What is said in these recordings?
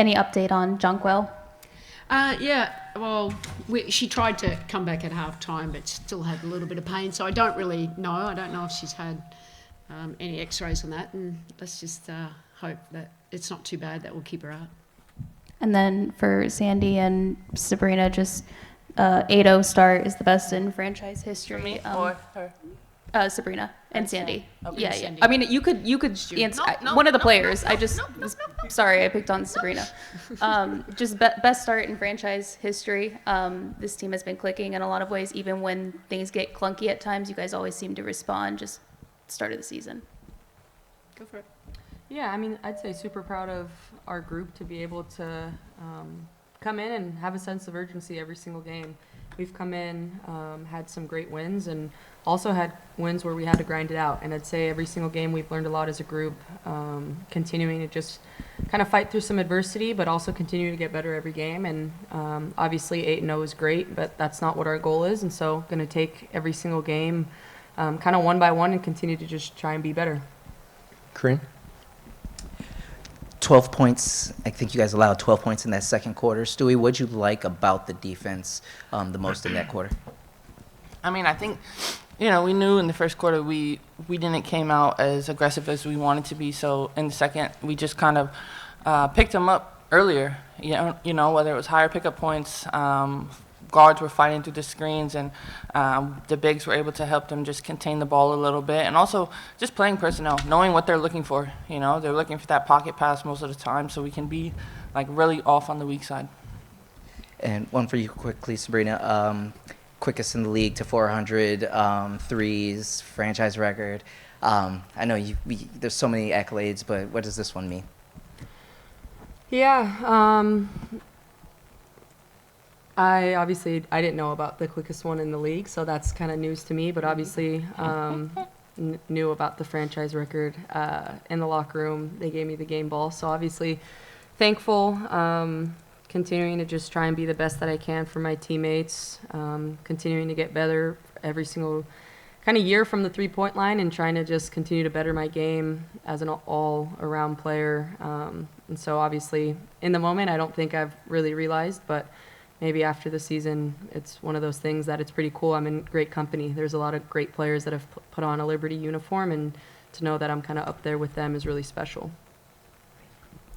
Any update on Jonquil? Yeah, well, she tried to come back at half time, but still had a little bit of pain. So I don't really know. I don't know if she's had any x-rays on that. And let's just hope that it's not too bad. That will keep her out. And then for Sandy and Sabrina, just 8-0 start is the best in franchise history. For me or her? Sabrina and Sandy. Okay. Yeah. Sandy. I mean, you could answer one of the players. Sorry, I picked on Sabrina. Just best start in franchise history. This team has been clicking in a lot of ways, even when things get clunky at times. You guys always seem to respond. Just start of the season. Go for it. Yeah, I mean, I'd say super proud of our group to be able to come in and have a sense of urgency every single game. We've come in, had some great wins, and also had wins where we had to grind it out. And I'd say every single game we've learned a lot as a group, continuing to just kind of fight through some adversity, but also continue to get better every game. And obviously 8-0 is great, but that's not what our goal is. And so going to take every single game kind of one by one and continue to just try and be better. Corinne? 12 points. I think you guys allowed 12 points in that second quarter. Stewie, what'd you like about the defense the most in that quarter? I mean, I think, we knew in the first quarter we didn't came out as aggressive as we wanted to be. So in the second, we just kind of picked them up earlier. Whether it was higher pickup points, guards were fighting through the screens, and the bigs were able to help them just contain the ball a little bit. And also just playing personnel, knowing what they're looking for. They're looking for that pocket pass most of the time, so we can be really off on the weak side. And one for you quickly, Sabrina. Quickest in the league to 400 threes, franchise record. I know there's so many accolades, but what does this one mean? Yeah, I didn't know about the quickest one in the league, so that's kind of news to me, but obviously knew about the franchise record in the locker room. They gave me the game ball, so obviously thankful, continuing to just try and be the best that I can for my teammates, continuing to get better every single kind of year from the three-point line, and trying to just continue to better my game as an all-around player. And so obviously in the moment I don't think I've really realized, but maybe after the season, it's one of those things that it's pretty cool. I'm in great company. There's a lot of great players that have put on a Liberty uniform, and to know that I'm kind of up there with them is really special.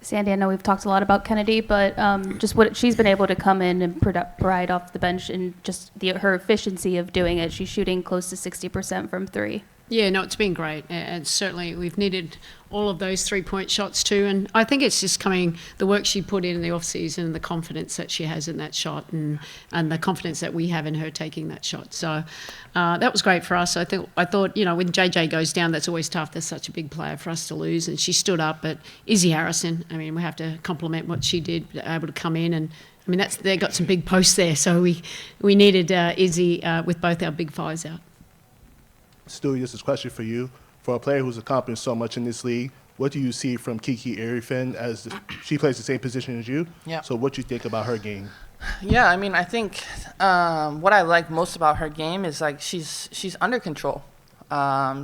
Sandy, I know we've talked a lot about Kennedy, but just what she's been able to come in and provide off the bench, and just her efficiency of doing it. She's shooting close to 60% from three. Yeah, no, it's been great. And certainly we've needed all of those three-point shots too. And I think it's just the work she put in the off-season, and the confidence that she has in that shot, and the confidence that we have in her taking that shot. So that was great for us. I thought, when JJ goes down, that's always tough. There's such a big player for us to lose. And she stood up. But Izzy Harrison, I mean, we have to compliment what she did, able to come in. And, I mean, they got some big posts there. So we needed Izzy with both our big fives out. Stewie, this is a question for you. For a player who's accomplished so much in this league, what do you see from Kiki Arifin as she plays the same position as you? Yeah. So what do you think about her game? Yeah, I mean, I think what I like most about her game is she's under control.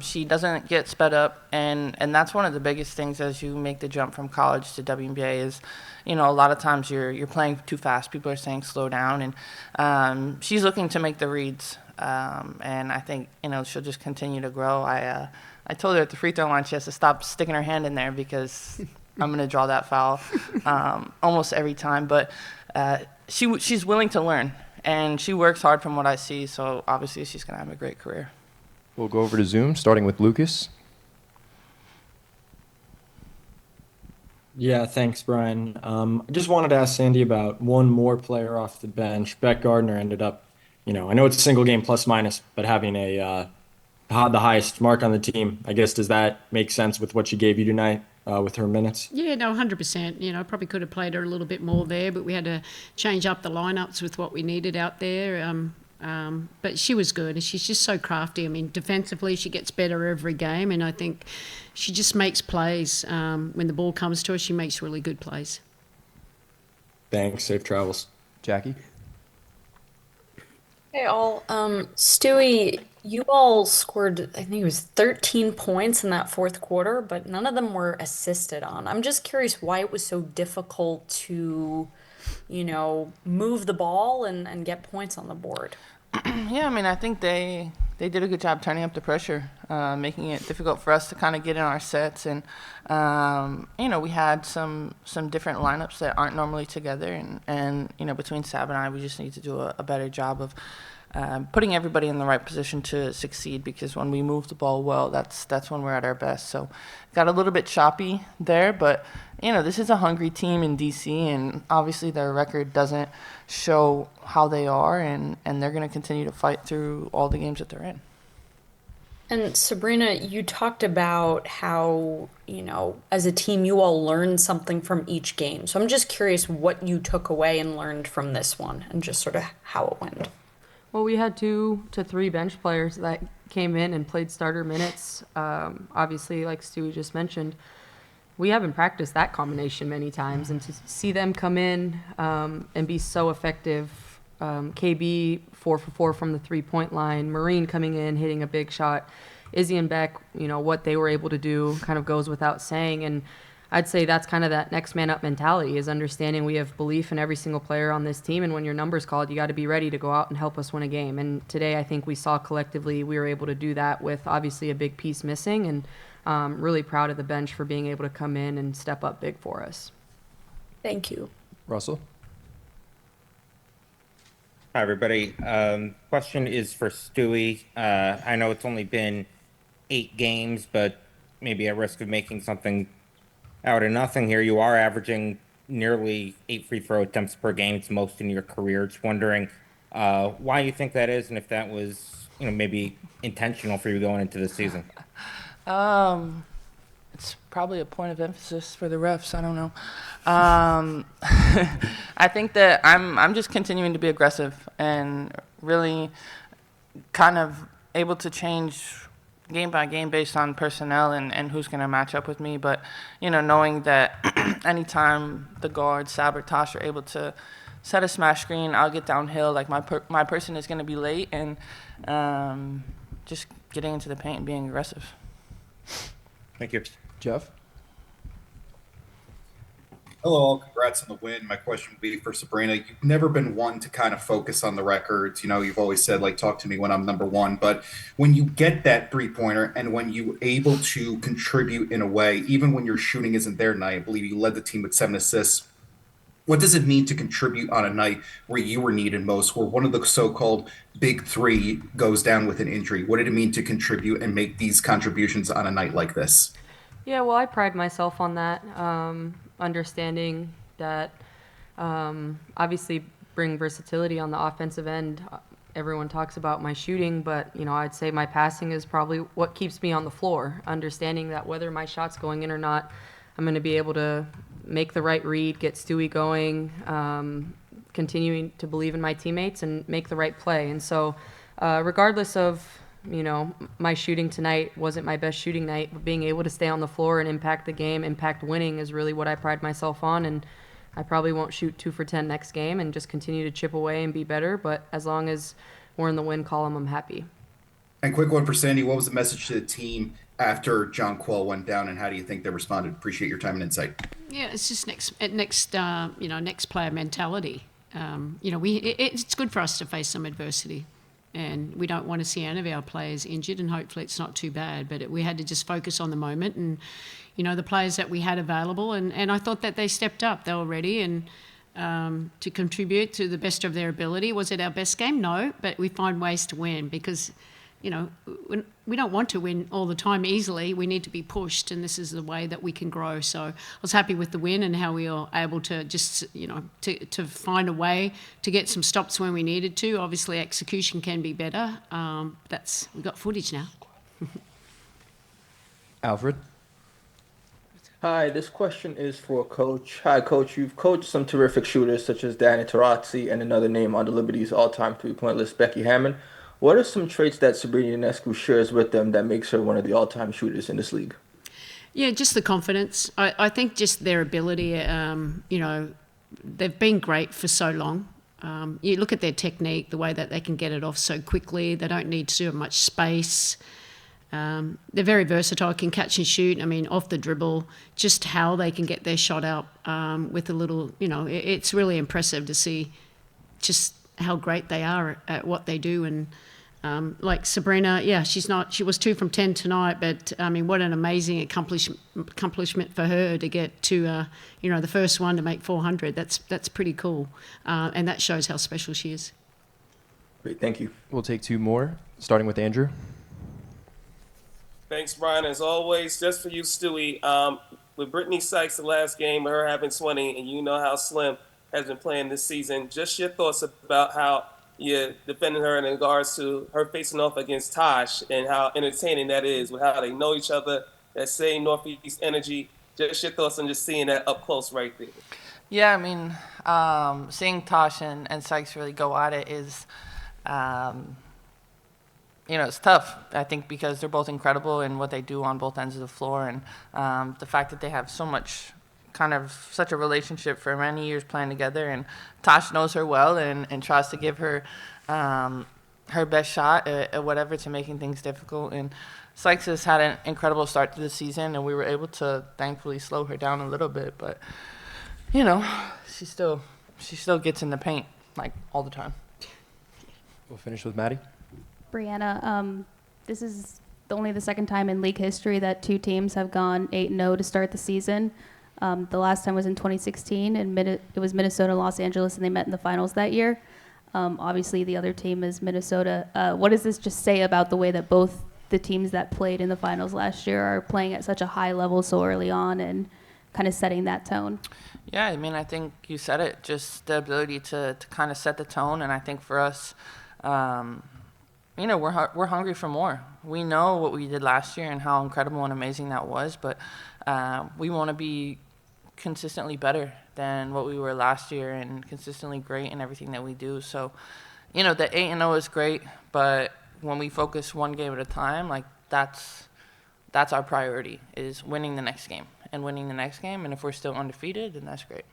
She doesn't get sped up, and that's one of the biggest things as you make the jump from college to WNBA is, a lot of times you're playing too fast. People are saying slow down, and she's looking to make the reads. And I think, she'll just continue to grow. I told her at the free throw line she has to stop sticking her hand in there, because I'm going to draw that foul almost every time. But she's willing to learn, and she works hard from what I see. So obviously she's going to have a great career. We'll go over to Zoom, starting with Lucas. Yeah, thanks, Brian. I just wanted to ask Sandy about one more player off the bench. Beck Gardner ended up, I know it's a single game plus minus, but having the highest mark on the team. I guess, does that make sense with what she gave you tonight with her minutes? Yeah, no, 100%. Probably could have played her a little bit more there, but we had to change up the lineups with what we needed out there. But she was good, and she's just so crafty. I mean, defensively, she gets better every game, and I think she just makes plays. When the ball comes to her, she makes really good plays. Thanks. Safe travels. Jackie? Hey all, Stewie, you all scored, I think it was 13 points in that fourth quarter, but none of them were assisted on. I'm just curious why it was so difficult to, move the ball and get points on the board. Yeah, I mean, I think they did a good job turning up the pressure, making it difficult for us to kind of get in our sets. And we had some different lineups that aren't normally together. And between Sab and I, we just need to do a better job of putting everybody in the right position to succeed. Because when we move the ball well, that's when we're at our best. So got a little bit choppy there, but this is a hungry team in DC, and obviously their record doesn't show how they are, and they're going to continue to fight through all the games that they're in. And Sabrina, you talked about how, as a team, you all learned something from each game. So I'm just curious what you took away and learned from this one and just sort of how it went. Well, we had 2 to 3 bench players that came in and played starter minutes. Obviously, like Stewie just mentioned, we haven't practiced that combination many times, and to see them come in and be so effective. KB 4 for 4 from the 3-point line, Marine coming in hitting a big shot, Izzy and Beck, what they were able to do kind of goes without saying. And I'd say that's kind of that next man up mentality, is understanding we have belief in every single player on this team, and when your number's called, you got to be ready to go out and help us win a game. And today I think we saw collectively we were able to do that with obviously a big piece missing, and really proud of the bench for being able to come in and step up big for us. Thank you. Russell? Hi, everybody. Question is for Stewie. I know it's only been 8 games, but maybe at risk of making something out of nothing here, you are averaging nearly 8 free throw attempts per game. It's most in your career. Just wondering why you think that is, and if that was, maybe intentional for you going into the season. It's probably a point of emphasis for the refs. I don't know. I think that I'm just continuing to be aggressive and really kind of able to change game by game based on personnel and who's going to match up with me. But, knowing that anytime the guard, Sab or Tosh, are able to set a smash screen, I'll get downhill. Like, my person is going to be late, and just getting into the paint and being aggressive. Thank you. Jeff? Hello, all. Congrats on the win. My question would be for Sabrina. You've never been one to kind of focus on the records. You've always said, talk to me when I'm number one. But when you get that three-pointer and when you're able to contribute in a way, even when your shooting isn't there tonight, I believe you led the team with 7 assists. What does it mean to contribute on a night where you were needed most, where one of the so-called big three goes down with an injury? What did it mean to contribute and make these contributions on a night like this? Yeah, well, I pride myself on that, understanding that obviously bring versatility on the offensive end. Everyone talks about my shooting, but, I'd say my passing is probably what keeps me on the floor, understanding that whether my shot's going in or not, I'm going to be able to make the right read, get Stewie going, continuing to believe in my teammates and make the right play. And so regardless of my shooting tonight wasn't my best shooting night, but being able to stay on the floor and impact the game, impact winning is really what I pride myself on. And I probably won't shoot 2 for 10 next game and just continue to chip away and be better. But as long as we're in the win column, I'm happy. And quick one for Sandy. What was the message to the team after John Quell went down, and how do you think they responded? Appreciate your time and insight. Yeah, it's just next player mentality. It's good for us to face some adversity. And we don't want to see any of our players injured, and hopefully it's not too bad. But we had to just focus on the moment and, the players that we had available. And I thought that they stepped up. They were ready and to contribute to the best of their ability. Was it our best game? No, but we find ways to win because, we don't want to win all the time easily. We need to be pushed, and this is the way that we can grow. So I was happy with the win and how we were able to just, to find a way to get some stops when we needed to. Obviously, execution can be better. We've got footage now. Alfred? Hi, this question is for Coach. Hi, Coach. You've coached some terrific shooters such as Danny Tarazzi and another name on the Liberty's all-time three-point list, Becky Hammond. What are some traits that Sabrina Ionescu shares with them that makes her one of the all-time shooters in this league? Yeah, just the confidence. I think just their ability, they've been great for so long. You look at their technique, the way that they can get it off so quickly. They don't need too much space. They're very versatile, can catch and shoot. I mean, off the dribble, just how they can get their shot out with a little, it's really impressive to see just how great they are at what they do. And like Sabrina, she was 2 from 10 tonight, but I mean, what an amazing accomplishment for her to get to, the first one to make 400. That's pretty cool. And that shows how special she is. Great, thank you. We'll take 2 more, starting with Andrew. Thanks, Brian. As always, just for you, Stewie, with Brittany Sykes, the last game, her having 20, and you know how Slim has been playing this season, just your thoughts about how you're defending her in regards to her facing off against Tosh and how entertaining that is with how they know each other, that same Northeast energy. Just your thoughts on just seeing that up close right there. Yeah, I mean, seeing Tosh and Sykes really go at it is, it's tough, I think, because they're both incredible in what they do on both ends of the floor. And the fact that they have such a relationship for many years playing together. And Tosh knows her well and tries to give her her best shot at whatever to making things difficult. And Sykes has had an incredible start to the season, and we were able to thankfully slow her down a little bit. But, she still gets in the paint, like, all the time. We'll finish with Maddie. Breanna, this is only the second time in league history that 2 teams have gone 8-0 to start the season. The last time was in 2016, and it was Minnesota and Los Angeles, and they met in the finals that year. Obviously, the other team is Minnesota. What does this just say about the way that both the teams that played in the finals last year are playing at such a high level so early on and kind of setting that tone? Yeah, I mean, I think you said it, just the ability to kind of set the tone. And I think for us, we're hungry for more. We know what we did last year and how incredible and amazing that was, but we want to be consistently better than what we were last year and consistently great in everything that we do. So, the 8-0 is great, but when we focus one game at a time, like that's our priority, is winning the next game and winning the next game. And if we're still undefeated, then that's great.